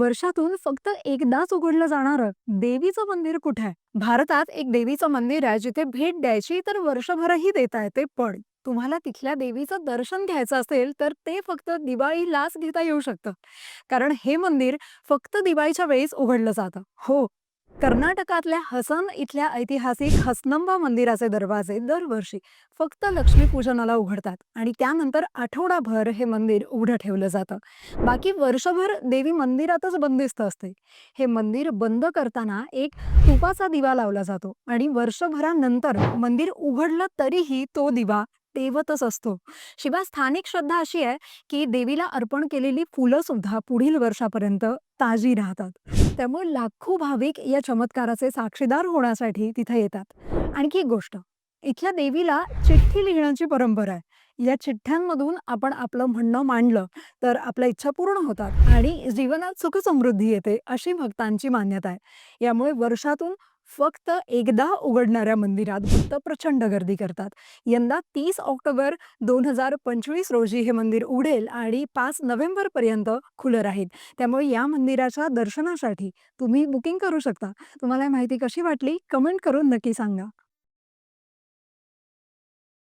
वर्षातून फक्त एकदाच उघडलं जाणारं देवीचं मंदिर कुठे आहे? भारतात एक देवीचं मंदिर आहे जिथे भेट द्यायची तर वर्षभरही देता येते, पण तुम्हाला तिथल्या देवीचं दर्शन घ्यायचं असेल तर ते फक्त दिवाळीलाच घेता येऊ शकतं. कारण हे मंदिर फक्त दिवाळीच्या वेळेस उघडलं जातं. हो, कर्नाटकातल्या हसन इथल्या ऐतिहासिक हसनंबा मंदिराचे दरवाजे दरवर्षी फक्त लक्ष्मीपूजनाला उघडतात आणि त्यानंतर आठवडाभर हे मंदिर उघडं ठेवलं जातं. बाकी वर्षभर देवी मंदिरातच बंदिस्त असते. हे मंदिर बंद करताना एक तुपाचा दिवा लावला जातो आणि वर्षभरानंतर मंदिर उघडलं तरीही तो दिवा तेवतच असतो. शिवाय स्थानिक श्रद्धा अशी आहे की देवीला अर्पण केलेली फुलं सुद्धा पुढील वर्षापर्यंत ताजी राहतात. त्यामुळे लाखो भाविक या चमत्काराचे साक्षीदार होण्यासाठी तिथे येतात. आणखी एक गोष्ट, इथल्या देवीला चिठ्ठी लिहिण्याची परंपरा आहे. या चिठ्ठ्यांमधून आपण आपलं म्हणणं मांडलं तर आपल्या इच्छा पूर्ण होतात आणि जीवनात सुख-समृद्धी येते, अशी भक्तांची मान्यता आहे. यामुळे वर्षातून फक्त एकदा उघडणाऱ्या मंदिरात भक्त प्रचंड गर्दी करतात. यंदा 30 ऑक्टोबर 2025 रोजी हे मंदिर उघडेल आणि 5 नोव्हेंबरपर्यंत खुलं राहील. त्यामुळे या मंदिराच्या दर्शनासाठी तुम्ही बुकिंग करू शकता. तुम्हाला ही माहिती कशी वाटली? कमेंट करून नक्की सांगा.